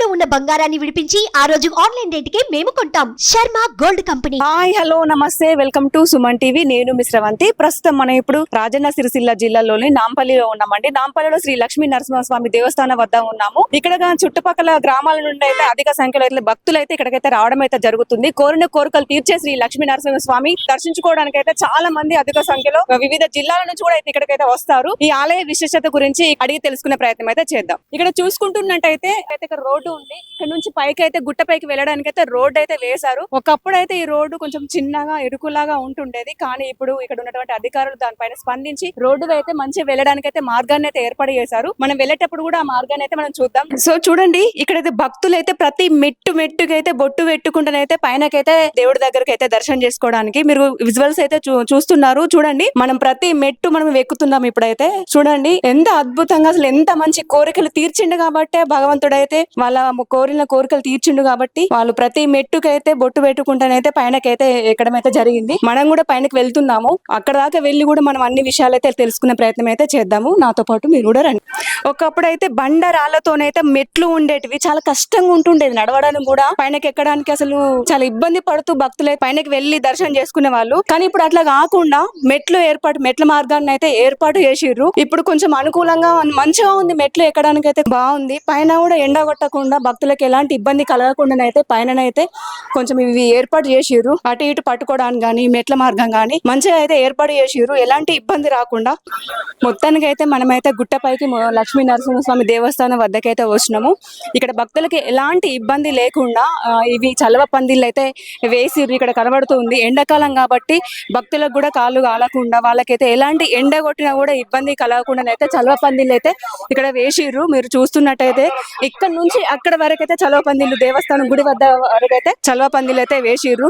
ఇంట్లో ఉన్న బంగారాన్ని విడిపించి ఆ రోజు ఆన్లైన్ రేటుకే మేము కొంటాం. Sharma gold company. Hi hello నమస్తే, వెల్కమ్ టు సుమన్ టీవీ. నేను మిస్ రవంతి. ప్రస్తుతం మనం ఇప్పుడు రాజన్న సిరిసిల్ల జిల్లాలోని నాంపల్లిలో ఉన్నామండి. నాంపల్లిలో శ్రీ లక్ష్మీ నరసింహస్వామి దేవస్థానం వద్ద ఉన్నాము. ఇక్కడ చుట్టుపక్కల గ్రామాల నుండి అయితే అధిక సంఖ్యలో అయితే భక్తులు అయితే ఇక్కడికైతే రావడం అయితే జరుగుతుంది. కోరిన కోరికలు తీర్చే శ్రీ లక్ష్మీ నరసింహస్వామి దర్శించుకోవడానికి అయితే చాలా మంది అధిక సంఖ్యలో వివిధ జిల్లాల నుంచి కూడా అయితే ఇక్కడికైతే వస్తారు. ఈ ఆలయ విశేషత గురించి అడిగి తెలుసుకునే ప్రయత్నం అయితే చేద్దాం. ఇక్కడ చూసుకుంటున్నట్టయితే ఇక్కడ రోడ్డు ఉంది. ఇక్కడ నుంచి పైకి అయితే గుట్ట పైకి వెళ్ళడానికి అయితే రోడ్డు అయితే వేశారు. ఒకప్పుడు అయితే ఈ రోడ్డు కొంచెం చిన్నగా ఇరుకులాగా ఉంటుండేది. కానీ ఇప్పుడు ఇక్కడ ఉన్నటువంటి అధికారులు దానిపైన స్పందించి రోడ్డు అయితే మంచి వెళ్ళడానికి అయితే మార్గాన్ని అయితే ఏర్పాటు చేశారు. మనం వెళ్ళేటప్పుడు కూడా ఆ మార్గాన్ని అయితే మనం చూద్దాం. సో చూడండి, ఇక్కడైతే భక్తులు అయితే ప్రతి మెట్టుకి అయితే బొట్టు పెట్టుకుంటేనైతే పైనకైతే దేవుడి దగ్గరకి అయితే దర్శనం చేసుకోవడానికి మీరు విజువల్స్ అయితే చూస్తున్నారు. చూడండి, మనం ప్రతి మెట్టు మనం ఎక్కుతున్నాం. ఇప్పుడైతే చూడండి ఎంత అద్భుతంగా, అసలు ఎంత మంచి కోరికలు తీర్చిండు కాబట్టే భగవంతుడైతే వాళ్ళ కోరిన కోరికలు తీర్చిండు కాబట్టి వాళ్ళు ప్రతి మెట్టుకైతే బొట్టు పెట్టుకుంటానైతే పైనకైతే ఎక్కడమైతే జరిగింది. మనం కూడా పైనకి వెళ్తున్నాము. అక్కడ దాకా వెళ్ళి కూడా మనం అన్ని విషయాలు అయితే తెలుసుకునే ప్రయత్నం అయితే చేద్దాము. నాతో పాటు మీరు కూడా రండి. ఒకప్పుడు అయితే బండరాళ్లతోనైతే మెట్లు ఉండేటివి, చాలా కష్టంగా ఉంటుండేది నడవడానికి కూడా. పైనకి ఎక్కడానికి అసలు చాలా ఇబ్బంది పడుతూ భక్తులు పైనకి వెళ్లి దర్శనం చేసుకునే వాళ్ళు. కానీ ఇప్పుడు అట్లా కాకుండా మెట్ల మార్గాన్ని అయితే ఏర్పాటు చేసిర్రు. ఇప్పుడు కొంచెం అనుకూలంగా మంచిగా ఉంది. మెట్లు ఎక్కడానికి అయితే బాగుంది. పైన కూడా ఎండ కొట్టకుండా భక్తులకు ఎలాంటి ఇబ్బంది కలగకుండా అయితే పైననైతే కొంచెం ఇవి ఏర్పాటు చేసిర్రు. అటు ఇటు పట్టుకోవడానికి కానీ మెట్ల మార్గం కానీ మంచిగా అయితే ఏర్పాటు చేసిర్రు, ఎలాంటి ఇబ్బంది రాకుండా. మొత్తానికి అయితే మనమైతే గుట్టపైకి లక్ష్మీ నరసింహస్వామి దేవస్థానం వద్దకైతే వచ్చినాము. ఇక్కడ భక్తులకి ఎలాంటి ఇబ్బంది లేకుండా ఇవి చలవ పందిళ్ళు అయితే వేసిర్రు. ఇక్కడ కనబడుతుంది ఎండాకాలం కాబట్టి భక్తులకు కూడా కాళ్ళు కాలకుండా, వాళ్ళకైతే ఎలాంటి ఎండ కొట్టినా కూడా ఇబ్బంది కలగకుండా అయితే చలవ పందిళ్ళు అయితే ఇక్కడ వేసిర్రు. మీరు చూస్తున్నట్టయితే ఇక్కడ నుంచి అక్కడ వరకు అయితే చలవ పందిళ్ళు, దేవస్థానం గుడి వద్ద వరకు అయితే చలవ పందిళ్ళు అయితే వేసిర్రు.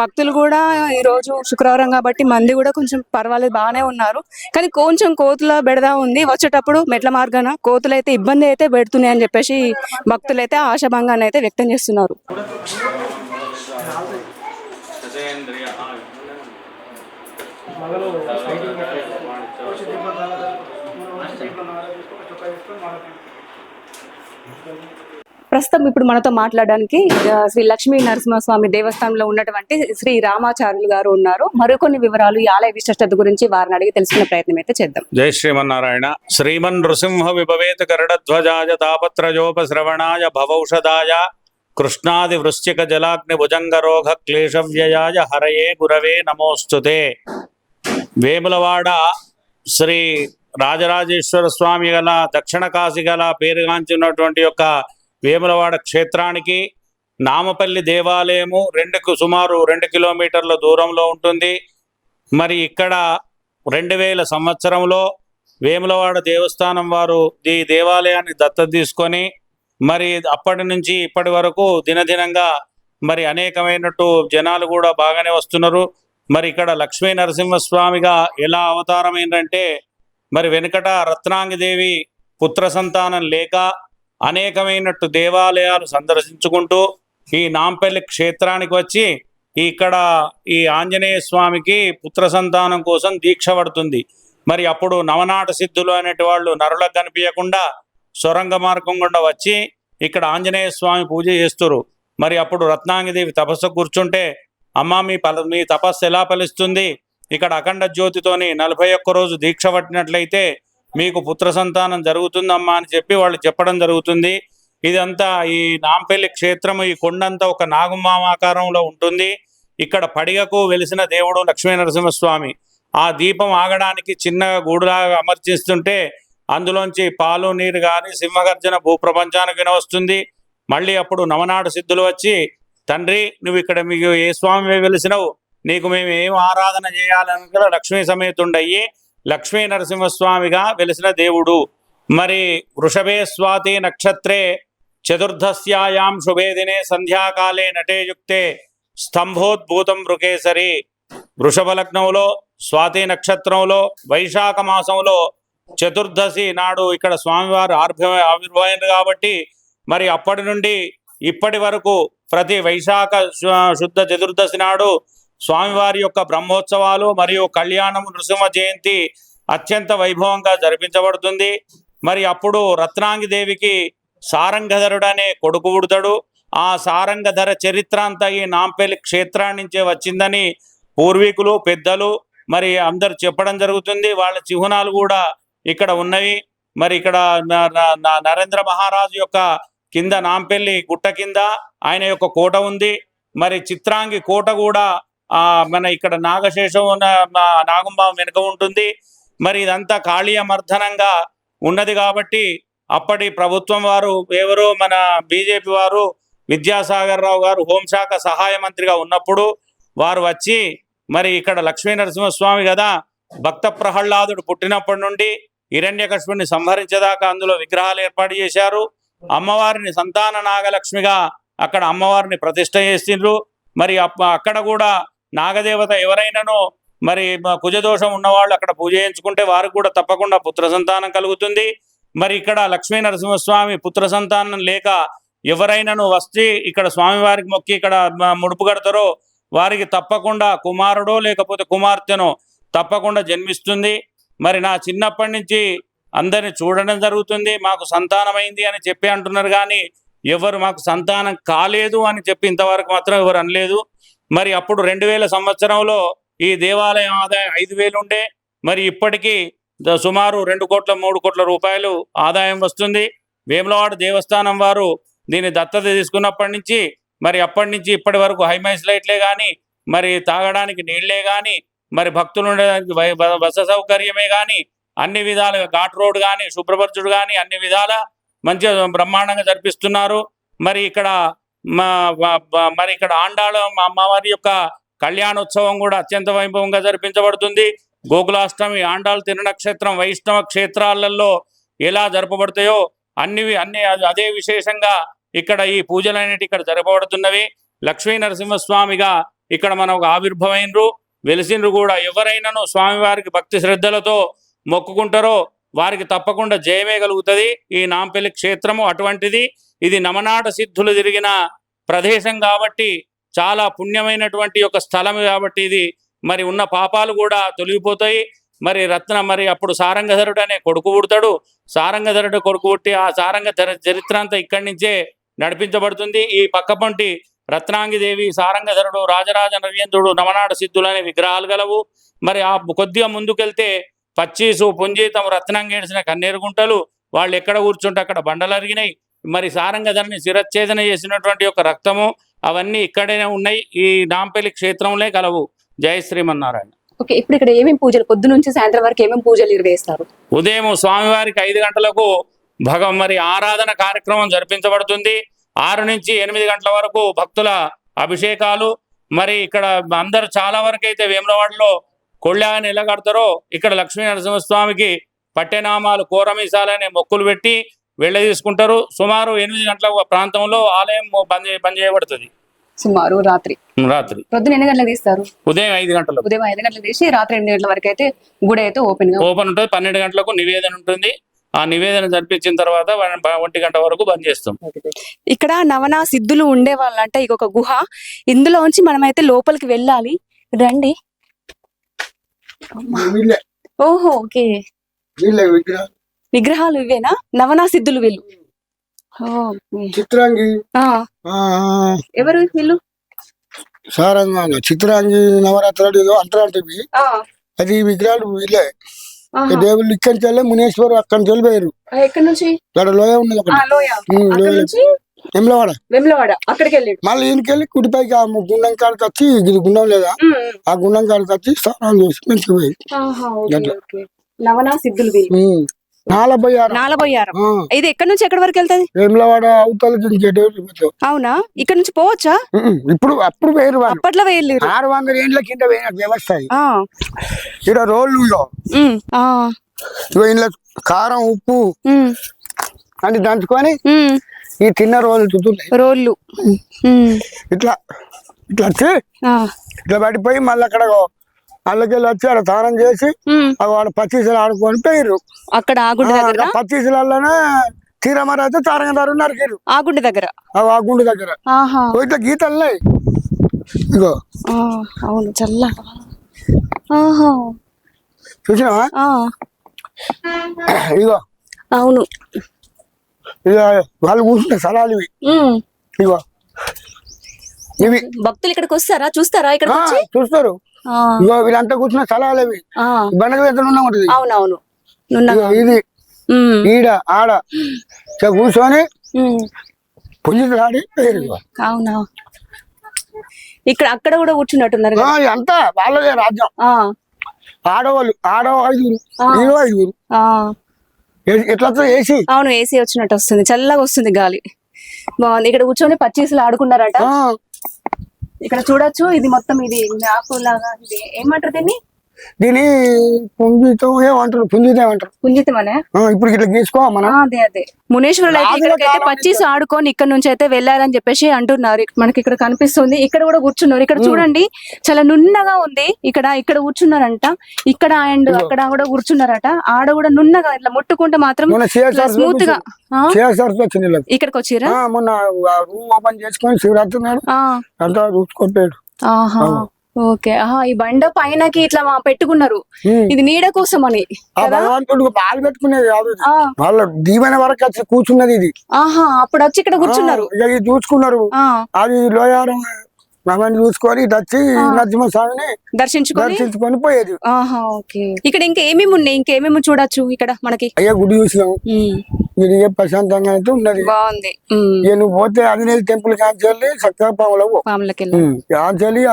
భక్తులు కూడా ఈ రోజు శుక్రవారం కాబట్టి మంది కూడా కొంచెం పర్వాలేదు, బాగానే ఉన్నారు. కానీ కొంచెం కోతుల బెడదా ఉంది. వచ్చేటప్పుడు మెట్ల మార్గాన కోతులు అయితే ఇబ్బంది అయితే పెడుతున్నాయి అని చెప్పేసి భక్తులు అయితే ఆశాభంగాన్ని అయితే వ్యక్తం చేస్తున్నారు. ప్రస్తుతం ఇప్పుడు మనతో మాట్లాడడానికి శ్రీ లక్ష్మీ నరసింహస్వామి దేవస్థానంలో ఉన్నటువంటి శ్రీ రామాచార్యులు గారు ఉన్నారు. మరికొన్ని వివరాలు ఈ ఆలయ విశిష్టత గురించి వారిని అడిగి తెలుసుకునే ప్రయత్నం అయితే చేద్దాం. జై శ్రీమన్నారాయణ. శ్రీమన్ నృసింహ విభవేత గరుడధ్వజాయ తాపత్రజోపశ్రవణాయ భవౌషధాయ కృష్ణాది వృశ్చిక జలాగ్ని భుజంగరోగ క్లేశవ్యయాయ హరయే గురవే నమోస్తుతే. వేములవాడ శ్రీ రాజరాజేశ్వర స్వామి గల దక్షిణ కాశీ గల పేరుగాంచినటువంటి యొక్క వేములవాడ క్షేత్రానికి నామపల్లి దేవాలయము సుమారు 2 కిలోమీటర్ల దూరంలో ఉంటుంది. మరి ఇక్కడ 2000 సంవత్సరంలో వేములవాడ దేవస్థానం వారు ఈ దేవాలయాన్ని దత్తత తీసుకొని మరి అప్పటి నుంచి ఇప్పటి వరకు దినదినంగా మరి అనేకమైనట్టు జనాలు కూడా బాగానే వస్తున్నారు. మరి ఇక్కడ లక్ష్మీ నరసింహస్వామిగా ఎలా అవతారం ఏంటంటే, మరి వెనుకట రత్నాంగిదేవి పుత్ర సంతానం లేక అనేకమైనట్టు దేవాలయాలు సందర్శించుకుంటూ ఈ నాంపల్లి క్షేత్రానికి వచ్చి ఇక్కడ ఈ ఆంజనేయ స్వామికి పుత్ర సంతానం కోసం దీక్ష పడుతుంది. మరి అప్పుడు నవనాట సిద్ధులు అనేటి వాళ్ళు నరులకు కనిపించకుండా సొరంగ మార్గం గుండా వచ్చి ఇక్కడ ఆంజనేయ స్వామి పూజ చేస్తురు. మరి అప్పుడు రత్నాంగిదేవి తపస్సు కూర్చుంటే, అమ్మ మీ తపస్సు ఎలా ఫలిస్తుంది, ఇక్కడ అఖండ జ్యోతితోని 41 రోజు దీక్ష పట్టినట్లయితే మీకు పుత్ర సంతానం జరుగుతుందమ్మా అని చెప్పి వాళ్ళు చెప్పడం జరుగుతుంది. ఇదంతా ఈ నాంపల్లి క్షేత్రము, ఈ కొండంతా ఒక నాగుమాకారంలో ఉంటుంది. ఇక్కడ పడిగకు వెలిసిన దేవుడు లక్ష్మీ నరసింహస్వామి. ఆ దీపం ఆగడానికి చిన్నగా గూడులాగా అమర్చిస్తుంటే అందులోంచి పాలు నీరు కానీ సింహగర్జన భూప్రపంచానికి వినవస్తుంది. మళ్ళీ అప్పుడు నవనాట సిద్ధులు వచ్చి, తండ్రి నువ్వు ఇక్కడ మీకు ఏ స్వామి వెలిసినవు, నీకు మేము ఏం ఆరాధన చేయాలని లక్ష్మీ సమేతుండయ్యి లక్ష్మీ నరసింహస్వామిగా వెలిసిన దేవుడు. మరి వృషభే స్వాతి నక్షత్రే చతుర్దశ్యాయాం శుభే దినే సంధ్యాకాలే నటేయుక్తే స్తంభోద్భూతం వృకేసరి. వృషభ లగ్నంలో స్వాతి నక్షత్రంలో వైశాఖ మాసంలో చతుర్దశి నాడు ఇక్కడ స్వామివారు ఆవిర్భావారు కాబట్టి మరి అప్పటి నుండి ఇప్పటి వరకు ప్రతి వైశాఖ శుద్ధ చతుర్దశి నాడు స్వామివారి యొక్క బ్రహ్మోత్సవాలు మరియు కళ్యాణం నృసింహ జయంతి అత్యంత వైభవంగా జరిపించబడుతుంది. మరి అప్పుడు రత్నాంగి దేవికి సారంగధరుడు అనే కొడుకు పుడతాడు. ఆ సారంగధర చరిత్ర అంతా ఈ నాంపల్లి క్షేత్రాన్ని నుంచే వచ్చిందని పూర్వీకులు పెద్దలు మరి అందరు చెప్పడం జరుగుతుంది. వాళ్ళ చిహ్నాలు కూడా ఇక్కడ ఉన్నవి. మరి ఇక్కడ నరేంద్ర మహారాజు యొక్క కింద నాంపల్లి గుట్ట కింద ఆయన యొక్క కోట ఉంది. మరి చిత్రాంగి కోట కూడా మన ఇక్కడ నాగశేషం నాగంబాం వెనుక ఉంటుంది. మరి ఇదంతా కాళీయ మర్దనంగా ఉన్నది కాబట్టి అప్పటి ప్రభుత్వం వారు ఎవరో మన బీజేపీ వారు విద్యాసాగర్ రావు గారు హోంశాఖ సహాయ మంత్రిగా ఉన్నప్పుడు వారు వచ్చి మరి ఇక్కడ లక్ష్మీ నరసింహస్వామి కదా భక్త ప్రహ్లాదుడు పుట్టినప్పటి నుండి హిరణ్యకశిపుని సంహరించేదాకా అందులో విగ్రహాలు ఏర్పాటు చేశారు. అమ్మవారిని సంతాన నాగలక్ష్మిగా అక్కడ అమ్మవారిని ప్రతిష్ఠ చేసిండ్రు. మరి అక్కడ కూడా నాగదేవత ఎవరైనానో మరి కుజదోషం ఉన్నవాళ్ళు అక్కడ పూజ చేయించుకుంటే వారికి కూడా తప్పకుండా పుత్ర సంతానం కలుగుతుంది. మరి ఇక్కడ లక్ష్మీ నరసింహస్వామి పుత్ర సంతానం లేక ఎవరైనాను వస్తే ఇక్కడ స్వామివారికి మొక్కి ఇక్కడ ముడుపు కడతారో వారికి తప్పకుండా కుమారుడో లేకపోతే కుమార్తెనో తప్పకుండా జన్మిస్తుంది. మరి నా చిన్నప్పటి నుంచి అందరిని చూడడం జరుగుతుంది. మాకు సంతానమైంది అని చెప్పి అంటున్నారు, కానీ ఎవరు మాకు సంతానం కాలేదు అని చెప్పి ఇంతవరకు మాత్రం ఎవరు అనలేదు. మరి అప్పుడు 2000 సంవత్సరంలో ఈ దేవాలయం ఆదాయం 5,000 ఉండే. మరి ఇప్పటికీ సుమారు 2 కోట్ల 3 కోట్ల రూపాయలు ఆదాయం వస్తుంది. వేములవాడ దేవస్థానం వారు దీన్ని దత్తత తీసుకున్నప్పటి నుంచి మరి అప్పటి నుంచి ఇప్పటి వరకు హైమైస్ లైట్లే కానీ మరి తాగడానికి నీళ్లే కానీ మరి భక్తులు ఉండడానికి బస సౌకర్యమే కానీ అన్ని విధాలుగా ఘాట్ రోడ్ కానీ శుభ్రపరచుడు కానీ అన్ని విధాల మంచిగా బ్రహ్మాండంగా జరిపిస్తున్నారు. మరి ఇక్కడ మరి ఇక్కడ ఆండాళ అమ్మవారి యొక్క కళ్యాణోత్సవం కూడా అత్యంత వైభవంగా జరిపించబడుతుంది. గోకులాష్టమి ఆండాళ్ తిరునక్షత్రం వైష్ణవ క్షేత్రాలలో ఎలా జరపబడతాయో అన్ని అదే విశేషంగా ఇక్కడ ఈ పూజలన్నిటి ఇక్కడ జరపబడుతున్నవి. లక్ష్మీ నరసింహస్వామిగా ఇక్కడ మనకు ఆవిర్భవైనరు వెలిసిండ్రు కూడా. ఎవరైనాను స్వామివారికి భక్తి శ్రద్ధలతో మొక్కుకుంటారో వారికి తప్పకుండా జయమే కలుగుతుంది. ఈ నాంపల్లి క్షేత్రము అటువంటిది. ఇది నమనాట సిద్ధులు తిరిగిన ప్రదేశం కాబట్టి చాలా పుణ్యమైనటువంటి ఒక స్థలం కాబట్టి ఇది మరి ఉన్న పాపాలు కూడా తొలగిపోతాయి. మరి మరి అప్పుడు సారంగధరుడు అనే కొడుకు పుడతాడు. సారంగధరుడు కొడుకు పుట్టి ఆ సారంగధర చరిత్ర అంతా ఇక్కడి నుంచే నడిపించబడుతుంది. ఈ పక్కపంటి రత్నాంగిదేవి సారంగధరుడు రాజరాజ నరేంద్రుడు నవనాట సిద్ధులు అనే విగ్రహాలు గలవు. మరి ఆ కొద్దిగా ముందుకెళ్తే పచ్చీసు పుంజీతం రత్నంగేడిసిన కన్నేరు గుంటలు వాళ్ళు ఎక్కడ కూర్చుంటే అక్కడ బండలు అరిగినాయి. మరి సారంగధరని శిరచ్ఛేదన చేసినటువంటి యొక్క రక్తము అవన్నీ ఇక్కడనే ఉన్నాయి. ఈ నాంపల్లి క్షేత్రంలో కలవు. జయ శ్రీమన్నారాయణ. ఓకే, ఇప్పుడు ఇక్కడ ఏమేమి పూజలు పొద్దు నుంచి సాయంత్రం వరకు ఏమేమి పూజలు నిర్వహిస్తారు? ఉదయం స్వామివారికి 5 గంటలకు మరి ఆరాధన కార్యక్రమం జరిపించబడుతుంది. 6 నుంచి 8 గంటల వరకు భక్తుల అభిషేకాలు. మరి ఇక్కడ అందరు చాలా వరకు అయితే వేములవాడలో కొళ్ళాని ఎలా కడతారో ఇక్కడ లక్ష్మీ నరసింహస్వామికి పట్టెనామాలు కోరమీసాలనే మొక్కులు పెట్టి వెళ్ళ తీసుకుంటారు. సుమారు 8 గంటల ప్రాంతంలో ఆలయం బంద్ చేయబడుతుంది. సుమారు రాత్రి పొద్దున ఎన్ని గంటలకు తీస్తారు? ఉదయం 5 గంటలకు. ఉదయం 5 గంటలకు తీసి రాత్రి 8 గంటల వరకు అయితే గుడి అయితే ఓపెన్ ఉంటుంది. 12 గంటలకు నివేదన ఉంటుంది. ఆ నివేదన జరిపించిన తర్వాత 1 గంట వరకు బంద్ చేస్తాం. ఇక్కడ నవనా సిద్ధులు ఉండే వాళ్ళంటే ఇక ఒక గుహ, ఇందులో నుంచి మనమైతే లోపలికి వెళ్ళాలి. రండి. ఓహో, ఓకే. విగ్రహాలు ఇవేనా? నవనా సిద్ధులు వీళ్ళు. చిత్రాంగి ఎవరు వీళ్ళు? సారంగా చిత్రాంగి నవరాత్రులు అంతరాంటివి. అది విగ్రహాలు వీళ్ళే. దేవుళ్ళు ఇక్కడి నుంచి మునేశ్వరు అక్కడి నుంచి వెళ్ళిపోయారు. ఎక్కడి నుంచి? ఇక్కడ లోయ ఉన్నది వెమ్లవాడ. అక్కడికి వెళ్ళి మళ్ళీ ఈయనకెళ్ళి కుడిపైకి ఆ గుండం కాడికి వచ్చి, ఇది గుండం లేదా ఆ గుండం కాడికి వచ్చి స్నానాలు చేసి మంచిగా పోయి నవనా సిద్ధులు వీళ్ళు. 46 ఇది ఎక్కడి నుంచి ఎక్కడి వరకు వెళ్తాది? వేములవాడ అవతలకి. అవునా, ఇక్కడ నుంచి పోవచ్చా? అప్పుడు వేరు అప్పట్లో వేయలేదు. 600 ఏళ్ళ కింద వ్యవస్థ. ఇక్కడ రోళ్ళు ఇంట్లో కారం ఉప్పు అని దంచుకొని ఈ తిన్న రోళ్ళు ఇట్లా వచ్చి ఇట్లా పడిపోయి మళ్ళీ అక్కడ అల్లకెళ్ళి వచ్చి ఆడ స్నానం చేసి వాడు పచ్చీసులు ఆడుకొని పోయిర్రు. అక్కడ పచ్చీసులలోనే తీరమర అయితే తారంగదారు నరికారు ఆ గుండె దగ్గర. ఇట్లా గీతలు ఇగో. అవును, చల్ల చూసినావా? ఇగో. అవును, ఇక వాళ్ళు కూర్చుంటే స్థలాలు ఇవి ఇగో ఇవి భక్తులు ఇక్కడికి వస్తారా, చూస్తారా ఇక్కడ చూస్తారు. ఇగో వీళ్ళంతా కూర్చున్న స్థలాలు ఇవి. బండకు ఎంత నున్న ఉంటది. అవునవును. ఇగో ఇది ఈడ ఆడ కూర్చొని పుంజిలాడి పేరు. అవునా, ఇక్కడ అక్కడ కూడా కూర్చున్నట్టున్నారు. అంతా వాళ్ళదే రాజ్యం. ఆడవాళ్ళు 5 5 ఎట్లా ఏసీ. అవును, ఏసీ వచ్చినట్టు వస్తుంది, చల్లగా వస్తుంది గాలి. బాగుంది. ఇక్కడ కూర్చొని పచ్చీసులు ఆడుకున్నారట. ఇక్కడ చూడొచ్చు, ఇది మొత్తం ఇది మ్యాప్ లాగా. ఇది ఏమంటారు దీన్ని పుంజితం ఏమంటారు, పుంజితం ఏమంటారు. పుంజితం అనే ఇప్పుడు ఇట్లా గీసుకో మనం. అదే మునేశ్వరులు అయితే ఇక్కడికైతే పచ్చీసు ఆడుకొని ఇక్కడ నుంచి అయితే వెళ్ళారని చెప్పేసి అంటున్నారు. మనకి ఇక్కడ కనిపిస్తుంది. ఇక్కడ కూడా కూర్చున్నారు. ఇక్కడ చూడండి, చాలా నున్నగా ఉంది. ఇక్కడ కూర్చున్నారంట. ఇక్కడ అండ్ అక్కడ కూడా కూర్చున్నారట. ఆడ కూడా నున్నగా ఇట్లా ముట్టుకుంటే మాత్రం స్మూత్ గా. ఇక్కడికి వచ్చిరా మొన్న రూమ్ ఓపెన్ చేసుకొని శివరాత్రి నాడు అంతా చూసుకుంటాడు. ఓకే. ఈ బండ పైనకి ఇట్లా పెట్టుకున్నారు, ఇది నీడ కోసం అని. భగవంతుడు పాలు పెట్టుకునేది కాదు, వాళ్ళ దీవెన వరకు వచ్చి కూర్చున్నది ఇది. అప్పుడు వచ్చి ఇక్కడ కూర్చున్నారు, చూసుకున్నారు. అది లోయారం అవన్నీ చూసుకొని వచ్చి నరసింహస్వామిని దర్శించుకొని పోయేది. ఇక్కడ ఇంకేమేమి ఉన్నాయి, ఇంకేమేమి చూడొచ్చు ఇక్కడ మనకి? అయ్యా గుడి చూసినాం, ఇది ప్రశాంతంగా అయితే ఉన్నది, బాగుంది. నువ్వు పోతే ఆంజనేయ టెంపుల్ కాంచెల్లి చక్కగా కాంచెల్లి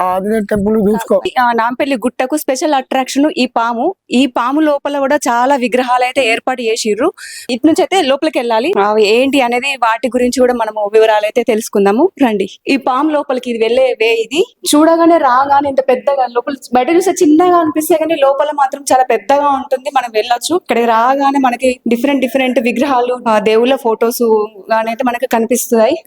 ఆంజనేయ టెంపుల్ చూసుకో. నాంపల్లి గుట్టకు స్పెషల్ అట్రాక్షన్ ఈ పాము. ఈ పాము లోపల కూడా చాలా విగ్రహాలు అయితే ఏర్పాటు చేసిర్రు. ఇటు నుంచి అయితే లోపలికి వెళ్ళాలి. అవి ఏంటి అనేది వాటి గురించి కూడా మనము వివరాలు అయితే తెలుసుకుందాము రండి. ఈ పాము లోపలికి ఇది వెళ్ళే వే. ఇది చూడగానే రాగానే ఇంత పెద్దగా, లోపల బయట చూస్తే చిన్నగా అనిపిస్తే కానీ లోపల మాత్రం చాలా పెద్దగా ఉంటుంది. మనం వెళ్ళొచ్చు. ఇక్కడికి రాగానే మనకి డిఫరెంట్ విగ్రహాలు, దేవుళ్ళ ఫొటోస్ గానైతే మనకి కనిపిస్తాయి.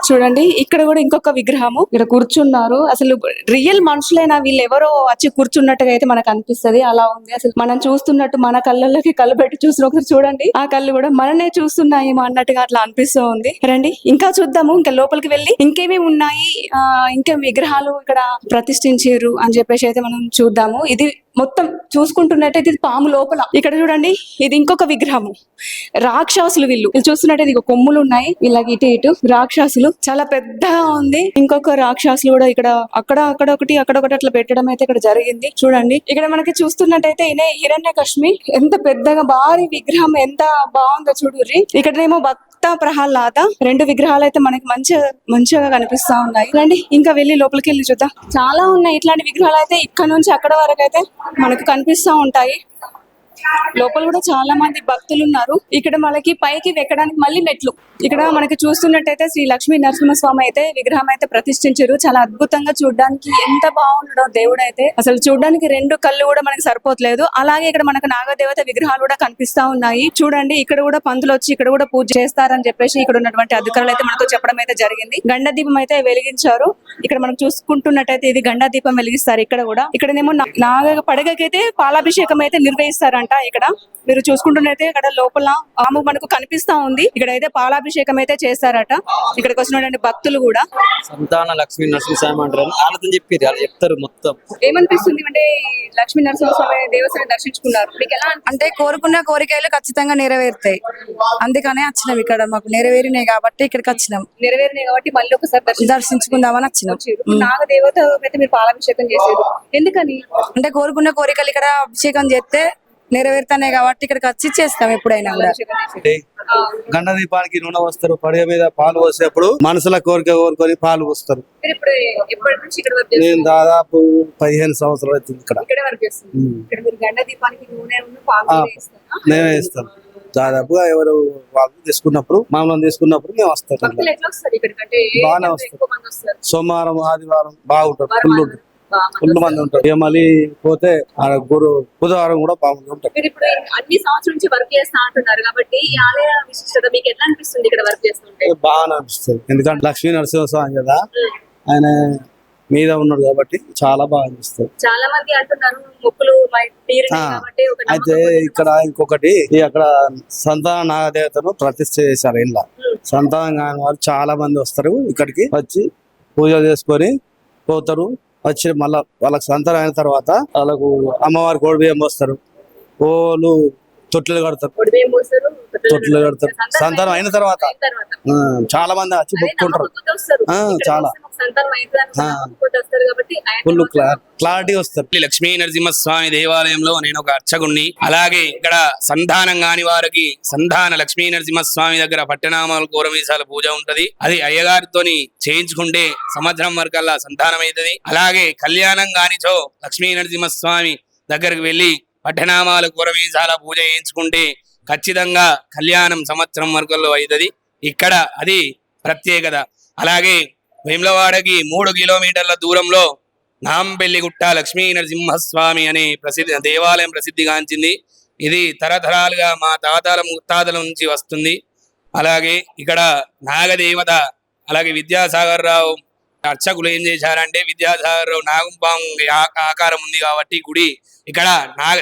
చూడండి, ఇక్కడ కూడా ఇంకొక విగ్రహము ఇక్కడ కూర్చున్నారు. అసలు రియల్ మనుషులైనా వీళ్ళు ఎవరో వచ్చి కూర్చున్నట్టుగా అయితే మనకు అనిపిస్తది. అలా ఉంది. అసలు మనం చూస్తున్నట్టు మన కళ్ళలోకి కళ్ళు పెట్టి చూసిన ఒకసారి చూడండి, ఆ కళ్ళు కూడా మననే చూస్తున్నాయేమో అన్నట్టుగా అట్లా అనిపిస్తూ ఉంది. రండి ఇంకా చూద్దాము. ఇంకా లోపలికి వెళ్ళి ఇంకేమేమి ఉన్నాయి, ఇంకా విగ్రహాలు ఇక్కడ ప్రతిష్ఠించారు అని చెప్పేసి అయితే మనం చూద్దాము. ఇది మొత్తం చూసుకుంటున్నట్టయితే ఇది పాము లోపల. ఇక్కడ చూడండి, ఇది ఇంకొక విగ్రహము. రాక్షసులు వీళ్ళు చూస్తున్నట్టయితే ఇక కొమ్ములు ఉన్నాయి వీళ్ళకి, ఇటు రాక్షసులు చాలా పెద్దగా ఉంది. ఇంకొక రాక్షసులు కూడా ఇక్కడ అక్కడ ఒకటి అట్లా పెట్టడం అయితే ఇక్కడ జరిగింది. చూడండి, ఇక్కడ మనకి చూస్తున్నట్టయితే ఈయన హిరణ్యకశ్మి. ఎంత పెద్దగా భారీ విగ్రహం, ఎంత బాగుందో చూడుర్రి. ఇక్కడనేమో ప్రహ్లాద 2 విగ్రహాలు అయితే మనకి మంచిగా కనిపిస్తా ఉన్నాయి. రండి ఇంకా వెళ్ళి లోపలికి వెళ్ళి చూద్దాం. చాలా ఉన్నాయి ఇట్లాంటి విగ్రహాలు అయితే, ఇక్కడ నుంచి అక్కడ వరకు అయితే మనకు కనిపిస్తా ఉంటాయి. లోపల కూడా చాలా మంది భక్తులు ఉన్నారు. ఇక్కడ మనకి పైకి ఎక్కడానికి మళ్ళీ మెట్లు. ఇక్కడ మనకి చూస్తున్నట్టయితే శ్రీ లక్ష్మీ నరసింహస్వామి అయితే విగ్రహం అయితే ప్రతిష్ఠించారు. చాలా అద్భుతంగా చూడడానికి ఎంత బాగున్నాడో దేవుడు అయితే. అసలు చూడడానికి 2 కళ్ళు కూడా మనకి సరిపోతలేదు. అలాగే ఇక్కడ మనకు నాగదేవత విగ్రహాలు కూడా కనిపిస్తా ఉన్నాయి. చూడండి, ఇక్కడ కూడా పంతులు వచ్చి ఇక్కడ కూడా పూజ చేస్తారని చెప్పేసి ఇక్కడ ఉన్నటువంటి అధికారులు అయితే మనకు చెప్పడం అయితే జరిగింది. గండ దీపం అయితే వెలిగించారు. ఇక్కడ మనం చూసుకుంటున్నట్టయితే ఇది గండా దీపం వెలిగిస్తారు. ఇక్కడనేమో నాగ పడగకైతే పాలాభిషేకం అయితే నిర్వహిస్తారంట. ఇక్కడ మీరు చూసుకుంటున్నట్టే ఇక్కడ లోపల ఆమె మనకు కనిపిస్తా ఉంది. ఇక్కడైతే పాలాభిషేకం అయితే చేస్తారట. ఇక్కడికి వచ్చినటువంటి భక్తులు కూడా సంతాన లక్ష్మీ నరసింహస్వామి అంటారు. వాళ్ళతో చెప్పారు, వాళ్ళు చెప్తారు మొత్తం. ఏమనిపిస్తుంది అంటే లక్ష్మీ నరసింహస్వామి దేవస్థానం దర్శించుకున్నారు, మీకు ఎలా అంటే? కోరుకున్న కోరికలు ఖచ్చితంగా నెరవేరుతాయి, అందుకనే వచ్చినాం. ఇక్కడ మాకు నెరవేరినాయి కాబట్టి ఇక్కడికి వచ్చినాం. నెరవేరినాయి కాబట్టి మళ్ళీ ఒకసారి దర్శించుకుందామని వచ్చినాం. నాగదేవత అయితే మీరు పాలాభిషేకం చేసేది ఎందుకని? అంటే కోరుకున్న కోరికలు ఇక్కడ అభిషేకం చేస్తే నెరవేరుతానే కాబట్టి ఇక్కడికి వచ్చి చేస్తాం ఎప్పుడైనా కూడా. గండ దీపానికి నూనె వస్తారు, పడగ మీద పాలు పోసేప్పుడు మనసుల కోరిక కోరుకొని పాలు పోస్తారు. నేను దాదాపు 15 సంవత్సరాలు అవుతుంది ఇక్కడ. నేనే ఇస్తాను. దాదాపుగా ఎవరు వాళ్ళు తీసుకున్నప్పుడు మమ్మల్ని తీసుకున్నప్పుడు మేము వస్తాం. బాగానే వస్తాం. సోమవారం ఆదివారం బాగుంటారు, ఫుల్ ఉంటుంది, ఫుల్ మంది ఉంటారు. ఇక మళ్ళీ పోతే బుధవారం కూడా బాగుంది ఉంటారు. మీరు ఇప్పుడు అన్ని సంవత్సరం నుంచి వర్క్ చేస్తా అంటున్నారు కాబట్టి ఈ ఆలయ విశిష్టత మీకు ఎట్లా అనిపిస్తుంది ఇక్కడ వర్క్ చేస్తుంటే? బాగా అనిపిస్తుంది. ఎందుకంటే లక్ష్మీ నరసింహస్వామి కదా, ఆయన మీద ఉన్నాడు కాబట్టి చాలా బాగా అనిపిస్తుంది. చాలా మంది అంటున్నారు మొక్కులు అయితే ఇక్కడ ఇంకొకటి, అక్కడ సంతాన నాగదేవతను ప్రతిష్ఠ చేశారు. ఇలా సంతానం కాని వారు చాలా మంది వస్తారు, ఇక్కడికి వచ్చి పూజ చేసుకొని పోతారు. వచ్చి మళ్ళా వాళ్ళకి సంతానం అయిన తర్వాత వాళ్ళకు అమ్మవారి కోడి బియ్యం వస్తారు. ఓలు తొట్లు కడతారు, తొట్లు కడతారు. సంతానం అయిన తర్వాత చాలా మంది వచ్చి మొక్కుకుంటారు. చాలా ఫుల్ క్లారిటీ వస్తారు. లక్ష్మీ నరసింహస్వామి దేవాలయంలో నేను ఒక అర్చకుణ్ణి. అలాగే ఇక్కడ సంతానం కాని వారికి సంతాన లక్ష్మీ నరసింహస్వామి దగ్గర పట్టనామాలు కూరమీసాల పూజ ఉంటది. అది అయ్యగారితోని చేయించుకుంటే సంవత్సరం వరకల్లా సంతానం అవుతుంది. అలాగే కళ్యాణం కానిచో లక్ష్మీ నరసింహస్వామి దగ్గరకు వెళ్లి పట్టనామాలు కూరమీసాల పూజ చేయించుకుంటే ఖచ్చితంగా కళ్యాణం సంవత్సరం వరకల్లో అవుతుంది. ఇక్కడ అది ప్రత్యేకత. అలాగే వేములవాడకి 3 కిలోమీటర్ల దూరంలో నాంపల్లిగుట్ట లక్ష్మీ నరసింహస్వామి అనే దేవాలయం ప్రసిద్ధిగాంచింది. ఇది తరతరాలుగా మా తాతల ముత్తాతల నుంచి వస్తుంది. అలాగే ఇక్కడ నాగదేవత, అలాగే విద్యాసాగర్ రావు అర్చకులు ఏం చేశారంటే, విద్యాసాగర్ రావు నాగంపాము ఆకారం ఉంది కాబట్టి గుడి ఇక్కడ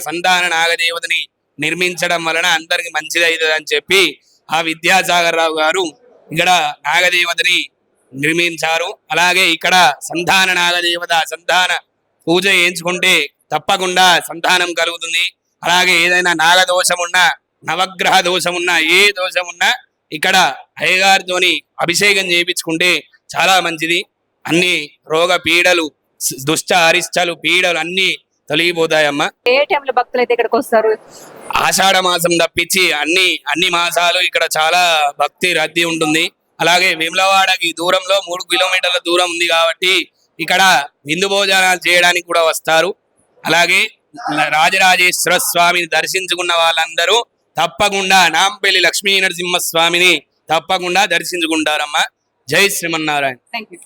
సంతాన నాగదేవతని నిర్మించడం వలన అందరికి మంచిది అవుతుంది అని చెప్పి ఆ విద్యాసాగర్ రావు గారు ఇక్కడ నాగదేవతని నిర్మించారు. అలాగే ఇక్కడ సంతాన నాగదేవత సంతాన పూజ చేయించుకుంటే తప్పకుండా సంతానం కలుగుతుంది. అలాగే ఏదైనా నాగదోషం ఉన్నా, నవగ్రహ దోషం ఉన్నా, ఏ దోషం ఉన్నా ఇక్కడ అయ్యగారితోని అభిషేకం చేయించుకుంటే చాలా మంచిది. అన్ని రోగ పీడలు, దుష్ట అరిష్టలు, పీడలు అన్ని తొలగిపోతాయమ్మా. ఏ టైంలో భక్తులు అయితే ఇక్కడికి వస్తారు? ఆషాఢ మాసం తప్పించి అన్ని మాసాలు ఇక్కడ చాలా భక్తి రద్దీ ఉంటుంది. అలాగే వేములవాడకి దూరంలో 3 కిలోమీటర్ల దూరం ఉంది కాబట్టి ఇక్కడ విందు భోజనాలు చేయడానికి కూడా వస్తారు. అలాగే రాజరాజేశ్వర స్వామిని దర్శించుకున్న వాళ్ళందరూ తప్పకుండా నాంపల్లి లక్ష్మీ నరసింహస్వామిని తప్పకుండా దర్శించుకుంటారమ్మా. జై శ్రీమన్నారాయణ. Thank you.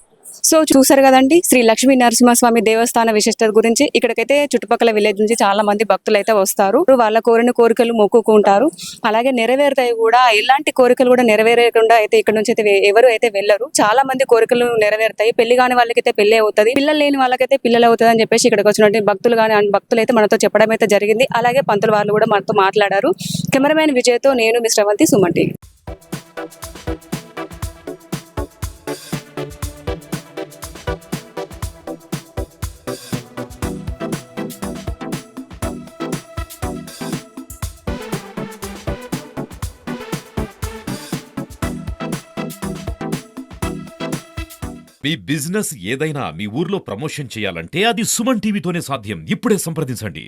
సో చూసారు కదండి శ్రీ లక్ష్మీ నరసింహస్వామి దేవస్థాన విశిష్టత గురించి. ఇక్కడికైతే చుట్టుపక్కల విలేజ్ నుంచి చాలా మంది భక్తులు అయితే వస్తారు. వాళ్ళ కోరిన కోరికలు మొక్కుకుంటారు. అలాగే నెరవేరుతాయి కూడా. ఎలాంటి కోరికలు కూడా నెరవేరకుండా అయితే ఇక్కడ నుంచి అయితే ఎవరు అయితే వెళ్ళరు. చాలా మంది కోరికలు నెరవేరుతాయి. పెళ్లి కాని వాళ్ళకైతే పెళ్లి అవుతుంది, పిల్లలు లేని వాళ్ళకైతే పిల్లలు అవుతుంది అని చెప్పేసి ఇక్కడికి వచ్చినట్టు భక్తులు అయితే మనతో చెప్పడం అయితే జరిగింది. అలాగే పంతులు వాళ్ళు కూడా మనతో మాట్లాడారు. కెమెరామెన్ విజయ్తో నేను మీ శ్రవంతి, సుమన్ టీవీ. మీ బిజినెస్ ఏదైనా మీ ఊర్లో ప్రమోషన్ చేయాలంటే అది సుమన్ టీవీతోనే సాధ్యం. ఇప్పుడే సంప్రదించండి.